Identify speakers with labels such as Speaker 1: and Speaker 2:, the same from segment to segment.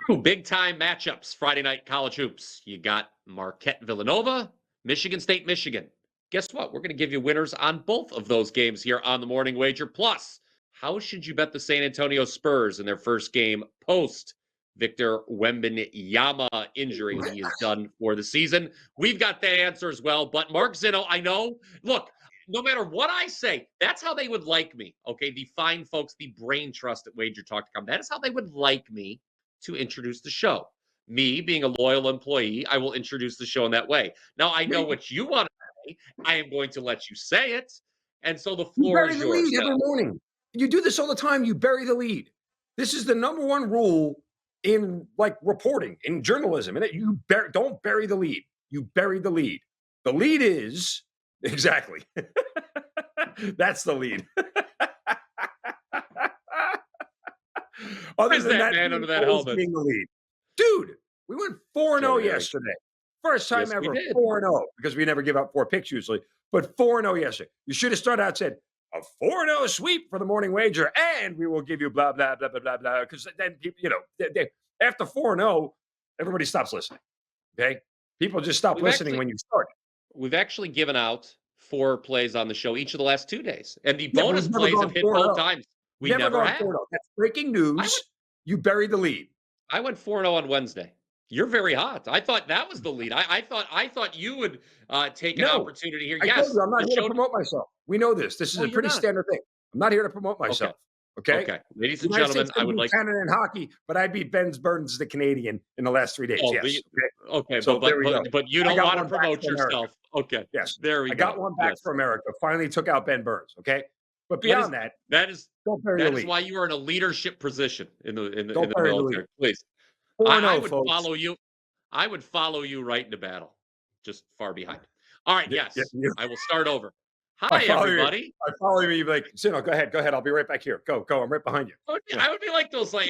Speaker 1: Ooh, big-time matchups, Friday night college hoops. You got Marquette, Villanova, Michigan State, Michigan. Guess what? We're going to give you winners on both of those games here on the Morning Wager. Plus, how should you bet the San Antonio Spurs in their first game post Victor Wembanyama injury? He is done for the season. We've got the answer as well. But Mark Zinno, I know, look, no matter what I say, that's how they would like me. Okay, the fine folks, the brain trust at WagerTalk.com. That is how they would like me to introduce the show. Me being a loyal employee, I will introduce the show in that way. Now, I know what you want to say. I am going to let you say it. And so the floor is
Speaker 2: You bury the
Speaker 1: yours.
Speaker 2: lead every morning. You do this all the time. You bury the lead. This is the number one rule in reporting, in journalism. And don't bury the lead. You bury the lead. The lead is exactly. That's the lead.
Speaker 1: Other than that man under that helmet.
Speaker 2: Being the lead. Dude, we went 4-0 yesterday. First time ever 4-0 because we never give out 4 picks usually, but 4-0 yesterday. You should have started out and said a 4-0 sweep for the Morning Wager, and we will give you blah, blah, blah, blah, blah, blah. Because then, after 4-0, everybody stops listening. Okay? People just stop listening when you start.
Speaker 1: We've actually given out 4 plays on the show each of the last 2 days, and the bonus plays have hit both times. We never have. 4-0.
Speaker 2: That's breaking news. You buried the lead.
Speaker 1: I went 4-0 on Wednesday. You're very hot. I thought that was the lead. I thought you would take an opportunity here.
Speaker 2: Yes, I'm not here to promote myself. We know this. This is a pretty standard thing. I'm not here to promote myself. Okay.
Speaker 1: Ladies and gentlemen, I would like
Speaker 2: Canada in hockey, but I beat Ben Burns, the Canadian, in the last 3 days. Yes.
Speaker 1: Okay. So but you don't want to promote yourself. Okay.
Speaker 2: Yes.
Speaker 1: There we go.
Speaker 2: I got one back for America. Finally took out Ben Burns. Okay. But beyond
Speaker 1: that is why you are in a leadership position in the military. Please. I would follow you. I would follow you right into battle, just far behind. All right, yes, I will start over. Hi, everybody.
Speaker 2: I follow you. You're like, Zinno, go ahead. I'll be right back here. Go. I'm right behind you.
Speaker 1: I would be like those, like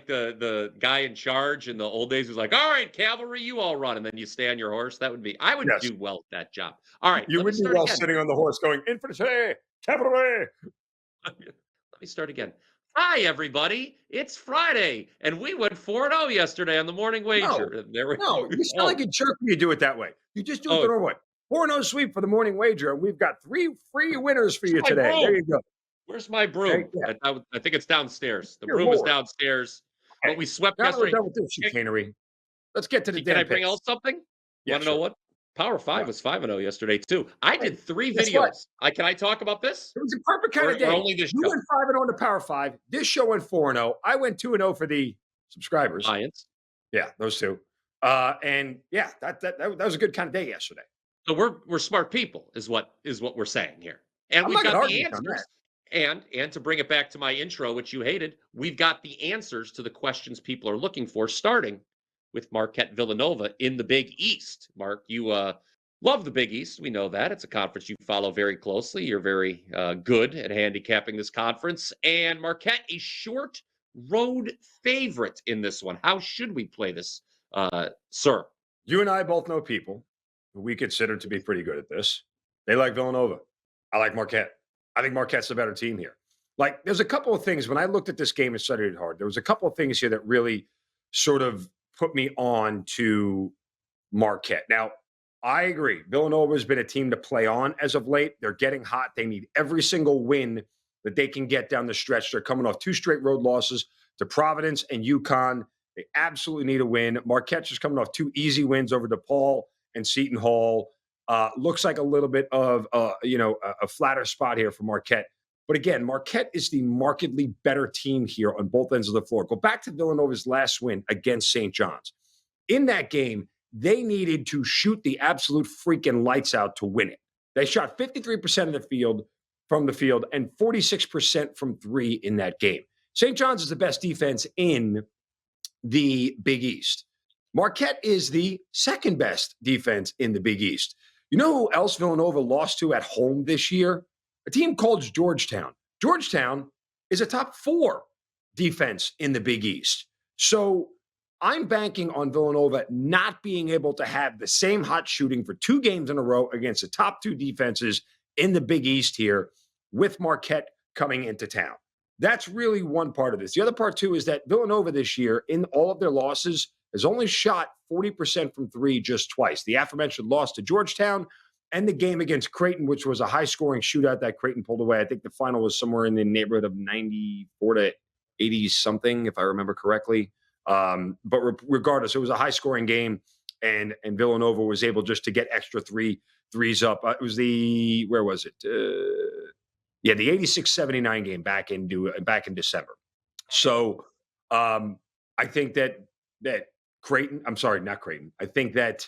Speaker 1: the guy in charge in the old days who's like, all right, cavalry, you all run, and then you stay on your horse. That would be. I would do well at that job. All right,
Speaker 2: you would do well sitting on the horse, going infantry, cavalry.
Speaker 1: Let me start again. Hi, everybody. It's Friday, and we went 4-0 yesterday on the Morning Wager.
Speaker 2: No, you sound like a jerk when you do it that way. You just do it the wrong way. 4-0 sweep for the Morning Wager, and we've got 3 free winners for you today. There you go.
Speaker 1: Where's my broom? I think it's downstairs. The broom is downstairs. But we swept yesterday.
Speaker 2: We're done with this chicanery. Let's get to the
Speaker 1: Can I bring out something? You want to know what? Power 5 was 5-0 yesterday, too. I did 3 videos. Can I talk about this?
Speaker 2: It was a perfect kind of day.
Speaker 1: Only this
Speaker 2: you went 5-0 to Power 5. This show went 4-0. I went 2-0 for the subscribers.
Speaker 1: Lions.
Speaker 2: Yeah, those 2. And yeah, that was a good kind of day yesterday.
Speaker 1: So we're smart people, is what we're saying here. And we've got the answers. And to bring it back to my intro, which you hated, we've got the answers to the questions people are looking for, starting with Marquette Villanova in the Big East. Mark, you love the Big East. We know that. It's a conference you follow very closely. You're very good at handicapping this conference. And Marquette, a short road favorite in this one. How should we play this, sir?
Speaker 2: You and I both know people who we consider to be pretty good at this. They like Villanova. I like Marquette. I think Marquette's the better team here. There's a couple of things. When I looked at this game and studied it hard, there was a couple of things here that really sort of put me on to Marquette. Now, I agree. Villanova has been a team to play on as of late. They're getting hot. They need every single win that they can get down the stretch. They're coming off 2 straight road losses to Providence and UConn. They absolutely need a win. Marquette's just coming off 2 easy wins over DePaul and Seton Hall. Looks like a little bit of a flatter spot here for Marquette. But again, Marquette is the markedly better team here on both ends of the floor. Go back to Villanova's last win against St. John's. In that game, they needed to shoot the absolute freaking lights out to win it. They shot 53% from the field and 46% from 3 in that game. St. John's is the best defense in the Big East. Marquette is the second best defense in the Big East. You know who else Villanova lost to at home this year? A team called Georgetown. Georgetown is a top 4 defense in the Big East. So I'm banking on Villanova not being able to have the same hot shooting for 2 games in a row against the top 2 defenses in the Big East here with Marquette coming into town. That's really one part of this. The other part, too, is that Villanova this year, in all of their losses, has only shot 40% from three just twice. The aforementioned loss to Georgetown and the game against Creighton, which was a high-scoring shootout that Creighton pulled away. I think the final was somewhere in the neighborhood of 94 to 80 something, if I remember correctly. But regardless, it was a high-scoring game, and Villanova was able just to get extra threes up. It was where was it? The 86-79 game back in December. So I think that Creighton, I'm sorry, not Creighton. I think that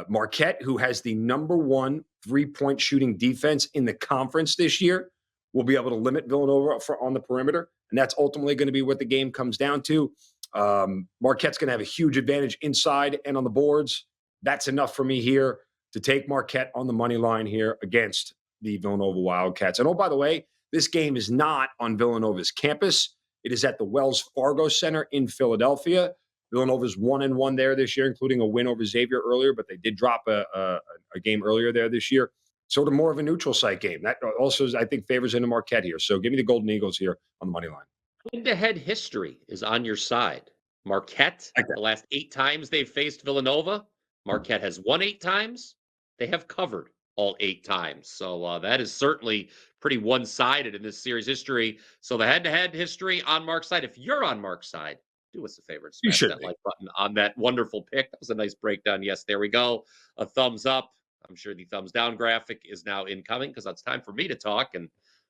Speaker 2: Marquette, who has the number one 3-point shooting defense in the conference this year, will be able to limit Villanova on the perimeter. And that's ultimately going to be what the game comes down to. Marquette's going to have a huge advantage inside and on the boards. That's enough for me here to take Marquette on the money line here against the Villanova Wildcats. And oh, by the way, this game is not on Villanova's campus. It is at the Wells Fargo Center in Philadelphia. Villanova's 1-1 there this year, including a win over Xavier earlier, but they did drop a game earlier there this year. Sort of more of a neutral site game. That also, I think, favors into Marquette here. So give me the Golden Eagles here on the money line.
Speaker 1: Head-to-head history is on your side. Marquette, the last 8 times they've faced Villanova, Marquette has won 8 times. They have covered all 8 times. So that is certainly pretty one-sided in this series history. So the head-to-head history on Mark's side. If you're on Mark's side, do us a favor and smash that like button on that wonderful pick. That was a nice breakdown. Yes, there we go. A thumbs up. I'm sure the thumbs down graphic is now incoming because it's time for me to talk. And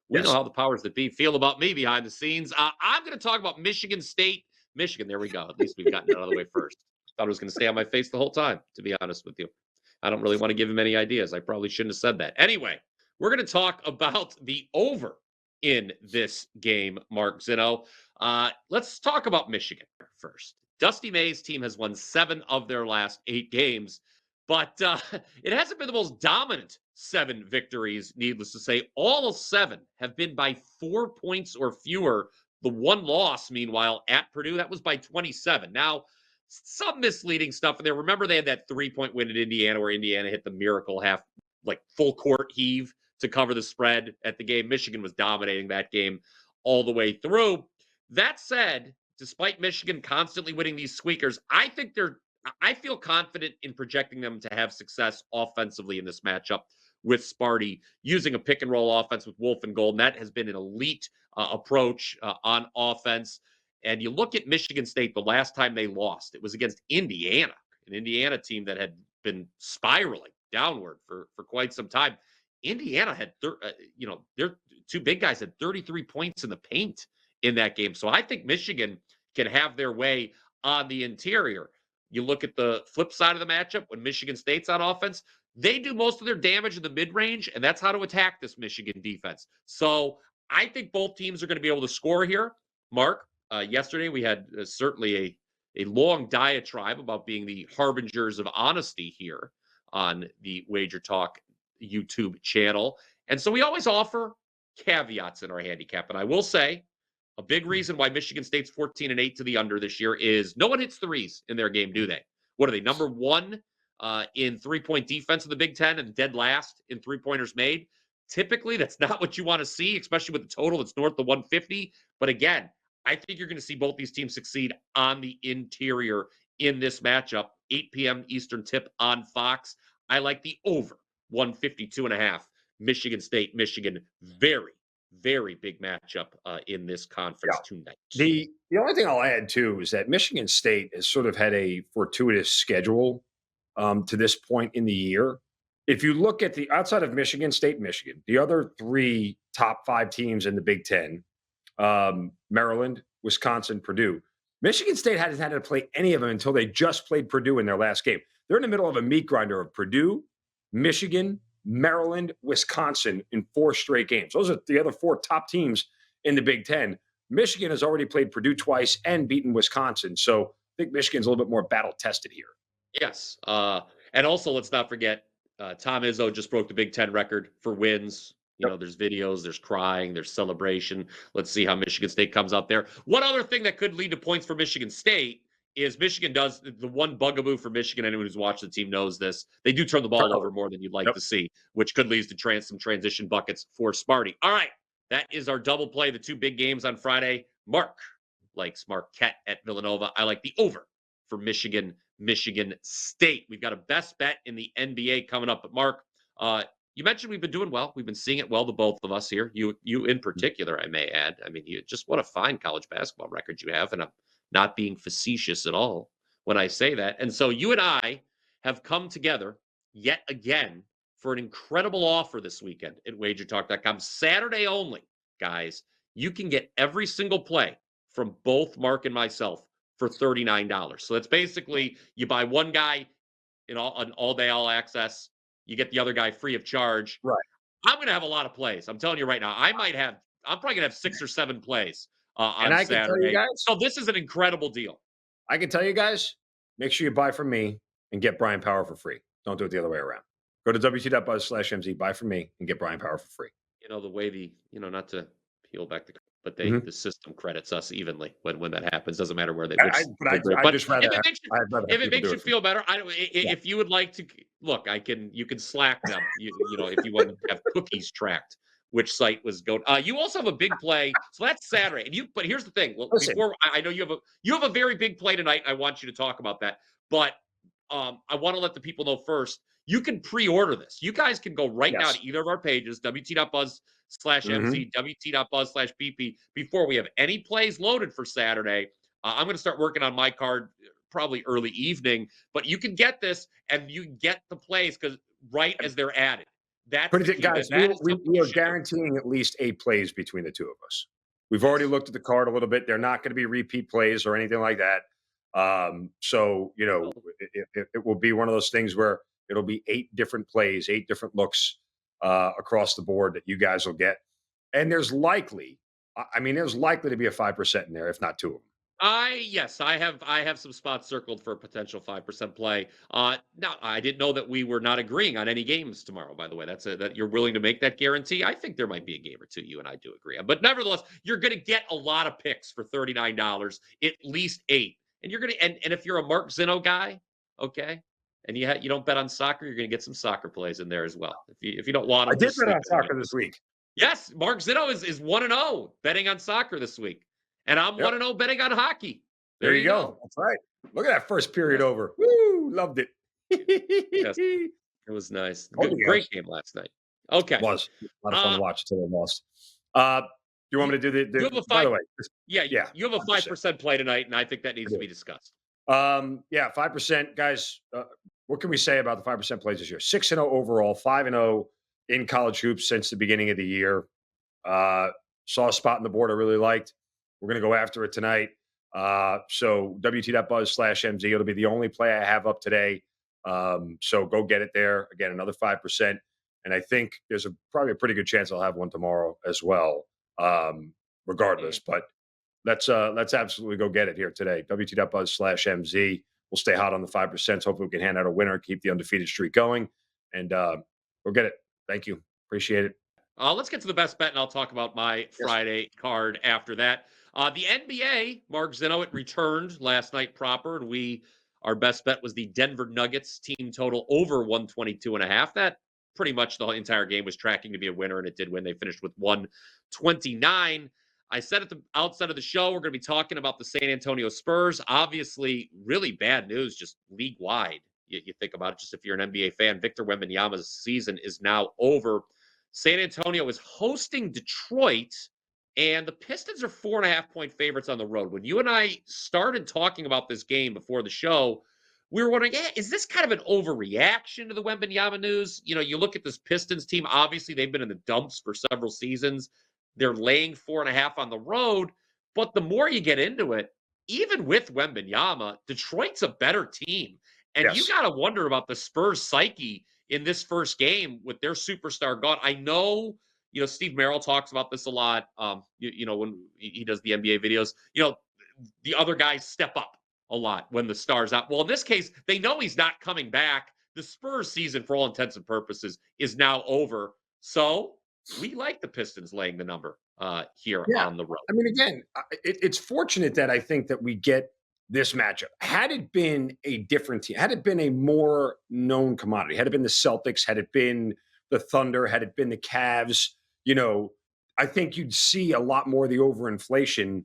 Speaker 1: we know how the powers that be feel about me behind the scenes. I'm going to talk about Michigan State. Michigan, there we go. At least we've gotten it out of the way first. Thought it was going to stay on my face the whole time, to be honest with you. I don't really want to give him any ideas. I probably shouldn't have said that. Anyway, we're going to talk about the over in this game, Mark Zinno. Let's talk about Michigan first. Dusty May's team has won 7 of their last 8 games, but it hasn't been the most dominant 7 victories, needless to say. All 7 have been by 4 points or fewer. The one loss, meanwhile, at Purdue, that was by 27. Now, some misleading stuff in there. Remember, they had that 3-point win at Indiana where Indiana hit the miracle full court heave to cover the spread at the game. Michigan was dominating that game all the way through. That said, despite Michigan constantly winning these squeakers, I feel confident in projecting them to have success offensively in this matchup with Sparty, using a pick and roll offense with Wolf and Golden. That has been an elite approach on offense. And you look at Michigan State, the last time they lost, it was against Indiana, an Indiana team that had been spiraling downward for quite some time. Indiana had, their 2 big guys had 33 points in the paint in that game. So I think Michigan can have their way on the interior. You look at the flip side of the matchup when Michigan State's on offense, they do most of their damage in the mid-range, and that's how to attack this Michigan defense. So I think both teams are going to be able to score here. Mark, yesterday we had certainly a long diatribe about being the harbingers of honesty here on the WagerTalk YouTube channel. And so we always offer caveats in our handicap. And I will say a big reason why Michigan State's 14-8 to the under this year is no one hits threes in their game, do they? What are they? Number 1 in 3-point defense in the Big Ten and dead last in 3-pointers made. Typically, that's not what you want to see, especially with the total that's north of 150. But again, I think you're going to see both these teams succeed on the interior in this matchup. 8 p.m. Eastern tip on Fox. I like the over 152.5. Michigan State, Michigan. Very, very big matchup in this conference tonight.
Speaker 2: The only thing I'll add, too, is that Michigan State has sort of had a fortuitous schedule to this point in the year. If you look at the outside of Michigan State, Michigan, the other 3 top 5 teams in the Big Ten, Maryland, Wisconsin, Purdue, Michigan State hasn't had to play any of them until they just played Purdue in their last game. They're in the middle of a meat grinder of Purdue, Michigan, Maryland, Wisconsin in 4 straight games. Those are the other 4 top teams in the Big Ten. Michigan has already played Purdue twice and beaten Wisconsin. So I think Michigan's a little bit more battle tested here.
Speaker 1: Yes. And also, let's not forget, Tom Izzo just broke the Big Ten record for wins. You know, there's videos, there's crying, there's celebration. Let's see how Michigan State comes out there. One other thing that could lead to points for Michigan State is Michigan does the one bugaboo for Michigan. Anyone who's watched the team knows this. They do turn the ball over more than you'd like to see, which could lead to some transition buckets for Sparty. All right. That is our double play, the two big games on Friday. Mark likes Marquette at Villanova. I like the over for Michigan State. We've got a best bet in the NBA coming up. But Mark, you mentioned we've been doing well. We've been seeing it well, the both of us here. You in particular, I may add. I mean, you just what a fine college basketball record you have, and I'm not being facetious at all when I say that. And so you and I have come together yet again for an incredible offer this weekend at WagerTalk.com. Saturday only, guys. You can get every single play from both Mark and myself for $39. So that's basically you buy one guy in all day, all access. You get the other guy free of charge.
Speaker 2: Right.
Speaker 1: I'm going to have a lot of plays. I'm telling you right now. I'm probably going to have 6 or 7 plays
Speaker 2: And
Speaker 1: on
Speaker 2: I can tell you
Speaker 1: Saturday.
Speaker 2: guys,
Speaker 1: So this is an incredible deal.
Speaker 2: I can tell you guys, make sure you buy from me and get Bryan Power for free. Don't do it the other way around. Go to wt.buzz/MZ, buy from me, and get Bryan Power for free.
Speaker 1: You know, the way not to peel back but
Speaker 2: Mhm.
Speaker 1: the system credits us evenly when that happens. Doesn't matter where they.
Speaker 2: I just rather
Speaker 1: if it makes you feel better, if you would like to look, you can Slack them. You know if you want to have cookies tracked which site was going. You also have a big play, so that's Saturday. But here's the thing. Well,
Speaker 2: Listen.
Speaker 1: before I know you have a very big play tonight. I want you to talk about that, but I want to let the people know first. You can pre-order this. You guys can go right now to either of our pages, wt.buzz/MZ, wt.buzz/BP, before we have any plays loaded for Saturday. I'm going to start working on my card probably early evening, but you can get this and you get the plays because right as they're added. That's the key.
Speaker 2: Guys, we are guaranteeing at least 8 plays between the two of us. We've already looked at the card a little bit. They're not going to be repeat plays or anything like that. So, it will be one of those things where it'll be 8 different plays, 8 different looks across the board that you guys will get. And there's likely to be a 5% in there, if not 2 of them.
Speaker 1: Yes, I have some spots circled for a potential 5% play. Now I didn't know that we were not agreeing on any games tomorrow. By the way, that you're willing to make that guarantee. I think there might be a game or two you and I do agree on, but nevertheless, you're going to get a lot of picks for $39, at least 8, and you're going to and if you're a Mark Zinno guy, okay, and you don't bet on soccer, you're going to get some soccer plays in there as well. If you don't want
Speaker 2: I
Speaker 1: them,
Speaker 2: did bet on soccer this week.
Speaker 1: Yes, Mark Zinno is 1-0 betting on soccer this week. And I'm 1-0 betting on hockey.
Speaker 2: There you go. That's right. Look at that first period over. Woo! Loved it.
Speaker 1: Yes, it was nice. Great game last night. Okay.
Speaker 2: It was a lot of fun to watch until they lost. Do you want me to do the
Speaker 1: you have a 5,
Speaker 2: by the way,
Speaker 1: you have a 5% play tonight, and I think that needs to be discussed.
Speaker 2: 5%. Guys, what can we say about the 5% plays this year? 6-0 overall, 5-0 in college hoops since the beginning of the year. Saw a spot on the board I really liked. We're going to go after it tonight. So wt.buzz/MZ. It'll be the only play I have up today. So go get it there. Again, another 5%. And I think there's probably a pretty good chance I'll have one tomorrow as well, regardless. But let's absolutely go get it here today. wt.buzz/MZ. We'll stay hot on the 5%. Hopefully we can hand out a winner, keep the undefeated streak going. And go get it. Thank you. Appreciate it.
Speaker 1: Let's get to the best bet, and I'll talk about my Friday card after that. The NBA, Mark Zinno, it returned last night proper, and our best bet was the Denver Nuggets team total over 122.5. That pretty much the entire game was tracking to be a winner, and it did win. They finished with 129. I said at the outset of the show, we're going to be talking about the San Antonio Spurs. Obviously, really bad news, just league-wide. You think about it, just if you're an NBA fan, Victor Wembanyama's season is now over. San Antonio is hosting Detroit, and the Pistons are 4.5-point favorites on the road. When you and I started talking about this game before the show, we were wondering, is this kind of an overreaction to the Wembanyama news? You know, you look at this Pistons team, obviously they've been in the dumps for several seasons. They're laying 4.5 on the road, but the more you get into it, even with Wembanyama, Detroit's a better team. And you got to wonder about the Spurs psyche in this first game with their superstar gone. I know, Steve Merrill talks about this a lot. When he does the NBA videos, the other guys step up a lot when the star's out. Well, in this case, they know he's not coming back. The Spurs season, for all intents and purposes, is now over. So we like the Pistons laying the number here on the road.
Speaker 2: I mean, again, it's fortunate that I think that we get this matchup. Had it been a different team, had it been a more known commodity, had it been the Celtics, had it been the Thunder, had it been the Cavs, I think you'd see a lot more of the overinflation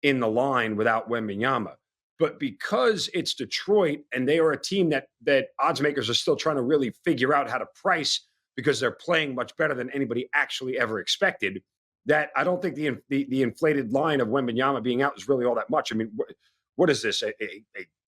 Speaker 2: in the line without Wembanyama. But because it's Detroit and they are a team that odds makers are still trying to really figure out how to price because they're playing much better than anybody actually ever expected, that I don't think the inflated line of Wembanyama being out is really all that much. I mean, what is this? A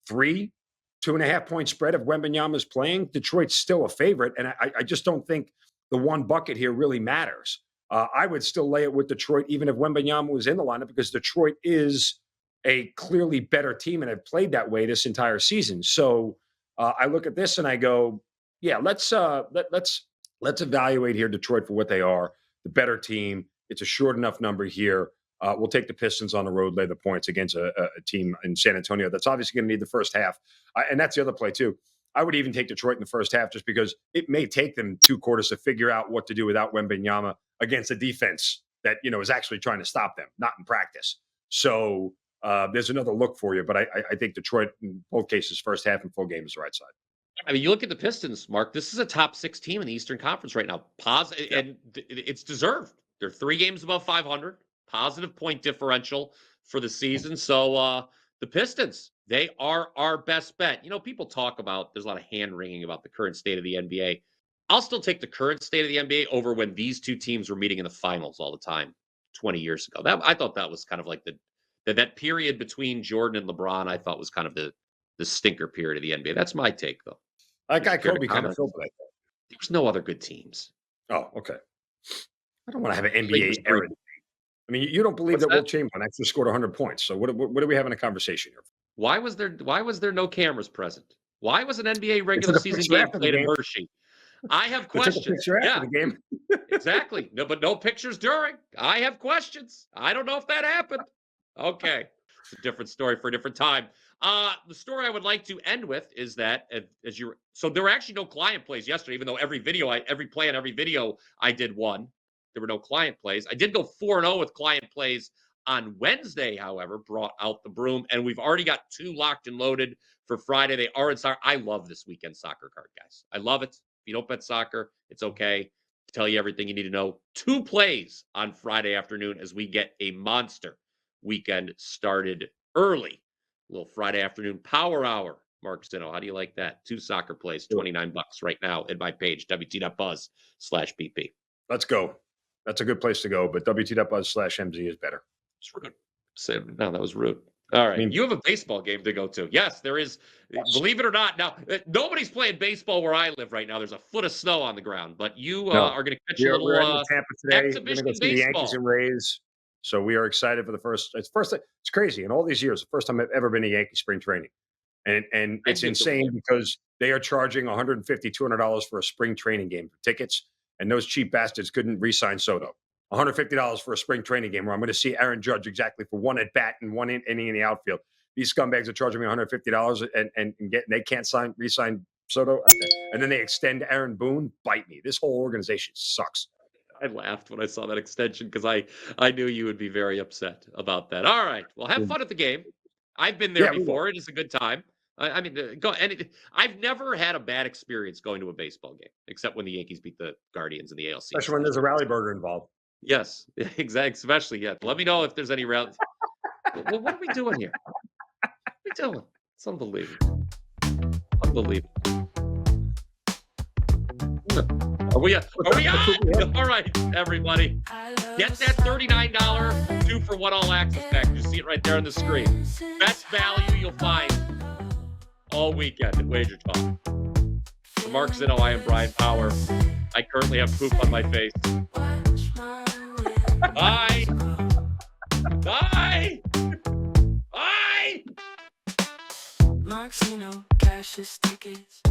Speaker 2: 2.5 point spread of Wembanyama's playing? Detroit's still a favorite, and I just don't think the one bucket here really matters. I would still lay it with Detroit, even if Wembanyama was in the lineup, because Detroit is a clearly better team and have played that way this entire season. So I look at this and I go, yeah, let's evaluate here Detroit for what they are, the better team. It's a short enough number here. We'll take the Pistons on the road, lay the points against a team in San Antonio that's obviously going to need the first half. And that's the other play, too. I would even take Detroit in the first half just because it may take them 2 quarters to figure out what to do without Wembanyama against a defense that, is actually trying to stop them, not in practice. So there's another look for you. But I think Detroit, in both cases, first half and full game is the right side.
Speaker 1: I mean, you look at the Pistons, Mark, this is a top 6 team in the Eastern Conference right now. And it's deserved. They're 3 games above 500, positive point differential for the season. So the Pistons, they are our best bet. People talk about, there's a lot of hand-wringing about the current state of the NBA. I'll still take the current state of the NBA over when these 2 teams were meeting in the finals all the time 20 years ago. I thought that was kind of like that period between Jordan and LeBron, I thought was kind of the stinker period of the NBA. That's my take, though.
Speaker 2: That guy Kobe kind of felt like that.
Speaker 1: There's no other good teams.
Speaker 2: Oh, okay. I don't want to have an NBA era. I mean, you don't believe that Will Chamberlain actually scored 100 points. So what are we having a conversation here?
Speaker 1: Why was there no cameras present? Why was an NBA regular season game played in Hershey? I have questions.
Speaker 2: Yeah, the game.
Speaker 1: Exactly. No, but no pictures during. I have questions. I don't know if that happened. Okay. It's a different story for a different time. The story I would like to end with is that so there were actually no client plays yesterday, even though every play and every video I did won. There were no client plays. I did go 4-0 with client plays on Wednesday, however, brought out the broom, and we've already got 2 locked and loaded for Friday. They are in soccer. I love this weekend soccer card, guys. I love it. If you don't bet soccer, it's okay. Tell you everything you need to know. 2 plays on Friday afternoon as we get a monster weekend started early. A little Friday afternoon power hour. Mark Zinno, how do you like that? 2 soccer plays, $29 right now at my page, wt.buzz/BP.
Speaker 2: Let's go. That's a good place to go, but wt.buzz/MZ is better.
Speaker 1: It's rude. No, that was rude. All right. You have a baseball game to go to. Yes, there is. Yes. Believe it or not. Now, nobody's playing baseball where I live right now. There's a foot of snow on the ground, but you are going to catch a little
Speaker 2: Tampa today.
Speaker 1: Exhibition
Speaker 2: we're going to go see the Yankees and Rays. So we are excited for the first. It's crazy. In all these years, the first time I've ever been to Yankee spring training. And it's insane because they are charging $150, $200 for a spring training game for tickets. And those cheap bastards couldn't re-sign Soto. $150 for a spring training game where I'm going to see Aaron Judge exactly for 1 at bat and 1 inning in the outfield. These scumbags are charging me $150 and they can't re-sign Soto. And then they extend Aaron Boone. Bite me. This whole organization sucks.
Speaker 1: I laughed when I saw that extension because I knew you would be very upset about that. All right. Well, have fun at the game. I've been there before. It is a good time. I mean, I've never had a bad experience going to a baseball game, except when the Yankees beat the Guardians in the ALC.
Speaker 2: Especially when there's a rally burger involved.
Speaker 1: Yes, exactly. Especially, yeah. Let me know if there's any rally. What are we doing here? What are we doing? It's unbelievable. Unbelievable. Are we on? All right, everybody. Get that $39 2-for-1 all access pack. You see it right there on the screen. Best value you'll find all weekend at WagerTalk. For Mark Zinno, I am Bryan Power. I currently have poop on my face. Bye. Bye. Bye. Mark Zinno, cash is tickets.